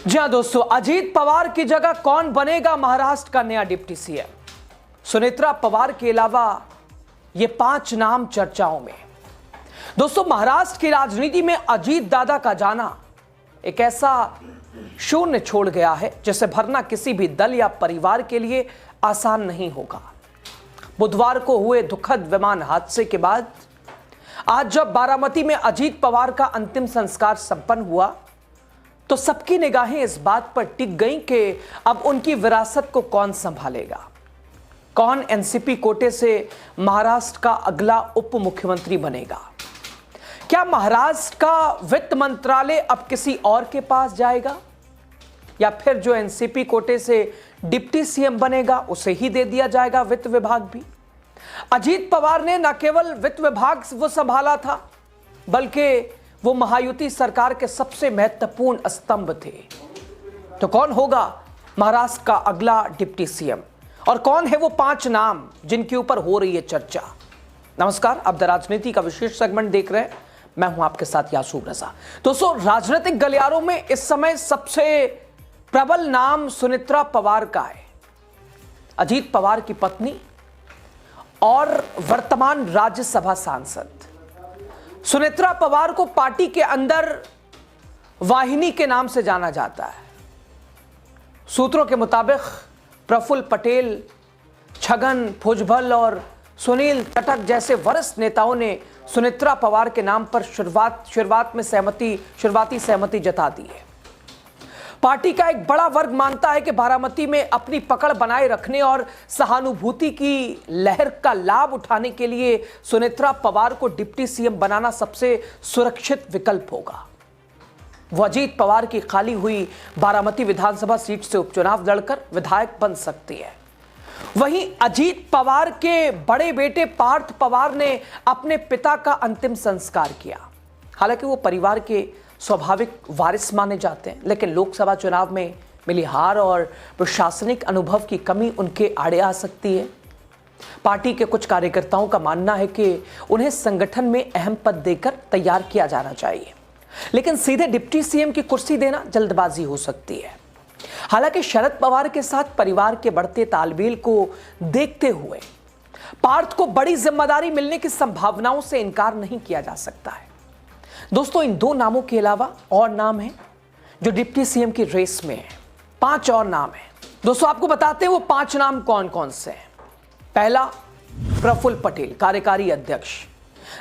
जी हां दोस्तों, अजीत पवार की जगह कौन बनेगा महाराष्ट्र का नया डिप्टी सीएम? सुनेत्रा पवार के अलावा ये 5 नाम चर्चाओं में। दोस्तों, महाराष्ट्र की राजनीति में अजीत दादा का जाना एक ऐसा शून्य छोड़ गया है जिसे भरना किसी भी दल या परिवार के लिए आसान नहीं होगा। बुधवार को हुए दुखद विमान हादसे के बाद आज जब बारामती में अजीत पवार का अंतिम संस्कार संपन्न हुआ तो सबकी निगाहें इस बात पर टिक गईं कि अब उनकी विरासत को कौन संभालेगा। कौन एनसीपी कोटे से महाराष्ट्र का अगला उप मुख्यमंत्री बनेगा? क्या महाराष्ट्र का वित्त मंत्रालय अब किसी और के पास जाएगा या फिर जो एनसीपी कोटे से डिप्टी सीएम बनेगा उसे ही दे दिया जाएगा वित्त विभाग भी? अजीत पवार ने न केवल वित्त विभाग वो संभाला था बल्कि वो महायुति सरकार के सबसे महत्वपूर्ण स्तंभ थे। तो कौन होगा महाराष्ट्र का अगला डिप्टी सीएम और कौन है वो 5 नाम जिनके ऊपर हो रही है चर्चा? नमस्कार, आप द राजनीति का विशेष सेगमेंट देख रहे हैं। मैं हूं आपके साथ यासूब रजा। दोस्तों, राजनीतिक गलियारों में इस समय सबसे प्रबल नाम सुनेत्रा पवार का है। अजीत पवार की पत्नी और वर्तमान राज्यसभा सांसद सुनेत्रा पवार को पार्टी के अंदर वाहिनी के नाम से जाना जाता है। सूत्रों के मुताबिक प्रफुल्ल पटेल, छगन भुजबल और सुनील तटक जैसे वरिष्ठ नेताओं ने सुनेत्रा पवार के नाम पर शुरुआती सहमति जता दी है। पार्टी का एक बड़ा वर्ग मानता है कि बारामती में अपनी पकड़ बनाए रखने और सहानुभूति की लहर का लाभ उठाने के लिए सुनेत्रा पवार को डिप्टी सीएम बनाना सबसे सुरक्षित विकल्प होगा। वो अजीत पवार की खाली हुई बारामती विधानसभा सीट से उपचुनाव लड़कर विधायक बन सकती है। वहीं अजीत पवार के बड़े बेटे पार्थ पवार ने अपने पिता का अंतिम संस्कार किया। हालांकि वो परिवार के स्वाभाविक वारिस माने जाते हैं, लेकिन लोकसभा चुनाव में मिली हार और प्रशासनिक अनुभव की कमी उनके आड़े आ सकती है। पार्टी के कुछ कार्यकर्ताओं का मानना है कि उन्हें संगठन में अहम पद देकर तैयार किया जाना चाहिए, लेकिन सीधे डिप्टी सीएम की कुर्सी देना जल्दबाजी हो सकती है। हालांकि शरद पवार के साथ परिवार के बढ़ते तालमेल को देखते हुए पार्थ को बड़ी जिम्मेदारी मिलने की संभावनाओं से इनकार नहीं किया जा सकता है। दोस्तों, इन 2 नामों के अलावा और नाम हैं जो डिप्टी सीएम की रेस में हैं। 5 और नाम हैं। दोस्तों, आपको बताते हैं वो 5 नाम कौन कौन से हैं। पहला, प्रफुल्ल पटेल, कार्यकारी अध्यक्ष।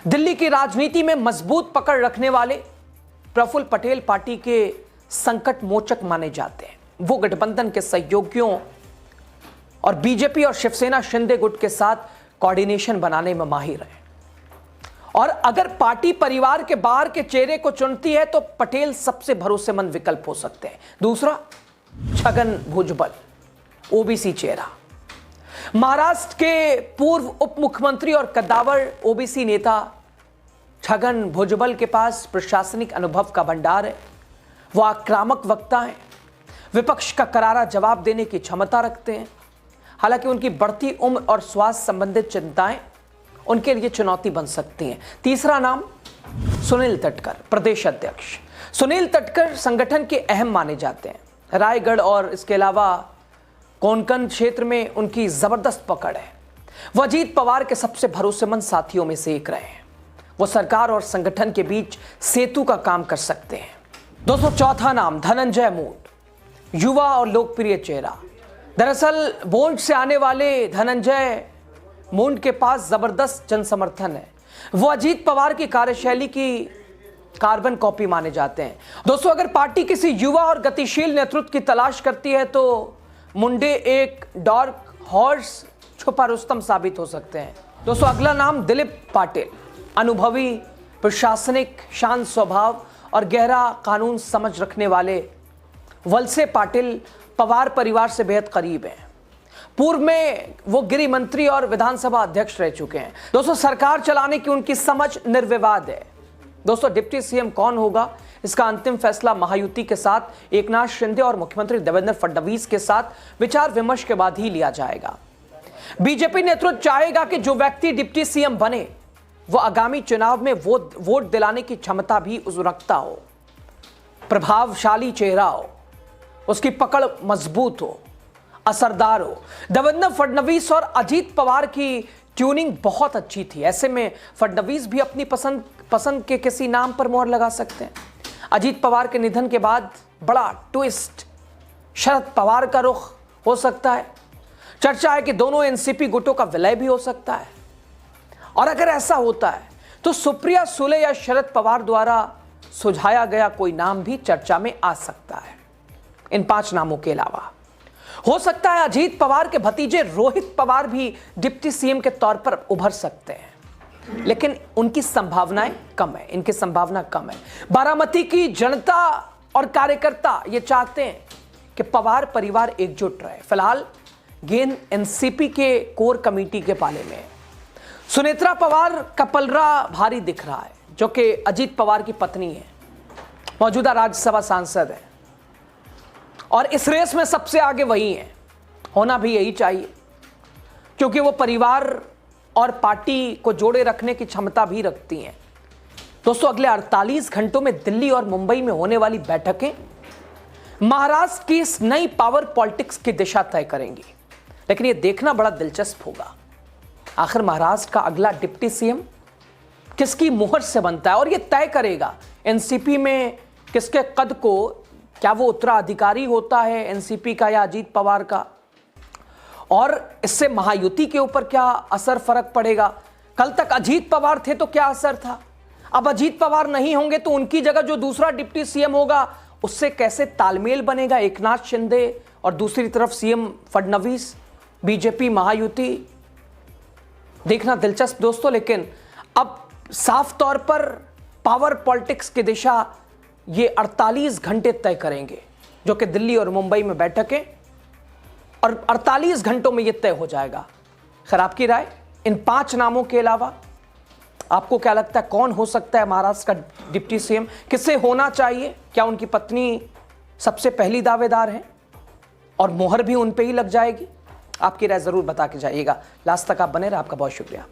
दिल्ली की राजनीति में मजबूत पकड़ रखने वाले प्रफुल्ल पटेल पार्टी के संकट मोचक माने जाते हैं। वो गठबंधन के सहयोगियों और बीजेपी और शिवसेना शिंदे गुट के साथ कोऑर्डिनेशन बनाने में माहिर है और अगर पार्टी परिवार के बाहर के चेहरे को चुनती है तो पटेल सबसे भरोसेमंद विकल्प हो सकते हैं। दूसरा, छगन भुजबल, ओबीसी चेहरा। महाराष्ट्र के पूर्व उप मुख्यमंत्री और कद्दावर ओबीसी नेता छगन भुजबल के पास प्रशासनिक अनुभव का भंडार है। वो आक्रामक वक्ता हैं, विपक्ष का करारा जवाब देने की क्षमता रखते हैं। हालांकि उनकी बढ़ती उम्र और स्वास्थ्य संबंधित चिंताएं उनके लिए चुनौती बन सकती हैं। तीसरा नाम, सुनील तटकर, प्रदेश अध्यक्ष। सुनील तटकर संगठन के अहम माने जाते हैं। रायगढ़ और इसके अलावा कोंकण क्षेत्र में उनकी जबरदस्त पकड़ है। वो अजीत पवार के सबसे भरोसेमंद साथियों में से एक रहे हैं। वो सरकार और संगठन के बीच सेतु का काम कर सकते हैं। दोस्तों, चौथा नाम, धनंजय मुंड, युवा और लोकप्रिय चेहरा। दरअसल बोंड से आने वाले धनंजय मुंड के पास जबरदस्त जन समर्थन है। वो अजीत पवार की कार्यशैली की कार्बन कॉपी माने जाते हैं। दोस्तों, अगर पार्टी किसी युवा और गतिशील नेतृत्व की तलाश करती है तो मुंडे एक डार्क हॉर्स, छुपा रुस्तम साबित हो सकते हैं। दोस्तों, अगला नाम, दिलीप पाटिल, अनुभवी, प्रशासनिक, शांत स्वभाव और गहरा कानून समझ रखने वाले वलसे पाटिल पवार परिवार से बेहद करीब हैं। पूर्व में वो गृह मंत्री और विधानसभा अध्यक्ष रह चुके हैं। दोस्तों, सरकार चलाने की उनकी समझ निर्विवाद है। दोस्तों, डिप्टी सीएम कौन होगा इसका अंतिम फैसला महायुति के साथ एकनाथ शिंदे और मुख्यमंत्री देवेंद्र फडणवीस के साथ विचार विमर्श के बाद ही लिया जाएगा। बीजेपी नेतृत्व चाहेगा कि जो व्यक्ति डिप्टी सीएम बने वो आगामी चुनाव में वोट दिलाने की क्षमता भी रखता हो, प्रभावशाली चेहरा हो, उसकी पकड़ मजबूत हो, असरदार हो। देवेंद्र फडणवीस और अजीत पवार की ट्यूनिंग बहुत अच्छी थी। ऐसे में फडणवीस भी अपनी पसंद के किसी नाम पर मोहर लगा सकते हैं। अजीत पवार के निधन के बाद बड़ा ट्विस्ट शरद पवार का रुख हो सकता है। चर्चा है कि दोनों एनसीपी गुटों का विलय भी हो सकता है। और अगर ऐसा होता है तो सुप्रिया सुले या शरद पवार द्वारा सुझाया गया कोई नाम भी चर्चा में आ सकता है। इन 5 नामों के अलावा हो सकता है अजीत पवार के भतीजे रोहित पवार भी डिप्टी सीएम के तौर पर उभर सकते हैं, लेकिन उनकी संभावनाएं कम है, इनकी संभावना कम है। बारामती की जनता और कार्यकर्ता ये चाहते हैं कि पवार परिवार एकजुट रहे। फिलहाल गेंद एनसीपी के कोर कमेटी के पाले में है। सुनेत्रा पवार का पलड़ा भारी दिख रहा है, जो कि अजीत पवार की पत्नी है, मौजूदा राज्यसभा सांसद है और इस रेस में सबसे आगे वही है। होना भी यही चाहिए, क्योंकि वो परिवार और पार्टी को जोड़े रखने की क्षमता भी रखती हैं। दोस्तों, अगले 48 घंटों में दिल्ली और मुंबई में होने वाली बैठकें महाराष्ट्र की इस नई पावर पॉलिटिक्स की दिशा तय करेंगी। लेकिन यह देखना बड़ा दिलचस्प होगा, आखिर महाराष्ट्र का अगला डिप्टी सीएम किसकी मुहर से बनता है और यह तय करेगा एनसीपी में किसके कद को, क्या वो उत्तराधिकारी होता है एनसीपी का या अजीत पवार का, और इससे महायुति के ऊपर क्या असर फर्क पड़ेगा। कल तक अजीत पवार थे तो क्या असर था, अब अजीत पवार नहीं होंगे तो उनकी जगह जो दूसरा डिप्टी सीएम होगा उससे कैसे तालमेल बनेगा एकनाथ शिंदे और दूसरी तरफ सीएम फडणवीस, बीजेपी महायुति, देखना दिलचस्प दोस्तों। लेकिन अब साफ तौर पर पावर पॉलिटिक्स की दिशा ये 48 घंटे तय करेंगे, जो कि दिल्ली और मुंबई में बैठकें, और 48 घंटों में यह तय हो जाएगा। खैर, आपकी राय इन 5 नामों के अलावा आपको क्या लगता है, कौन हो सकता है महाराष्ट्र का डिप्टी सीएम, किसे होना चाहिए? क्या उनकी पत्नी सबसे पहली दावेदार है और मोहर भी उन पे ही लग जाएगी? आपकी राय जरूर बता के जाइएगा। लास्ट तक आप बने रहे, आपका बहुत शुक्रिया।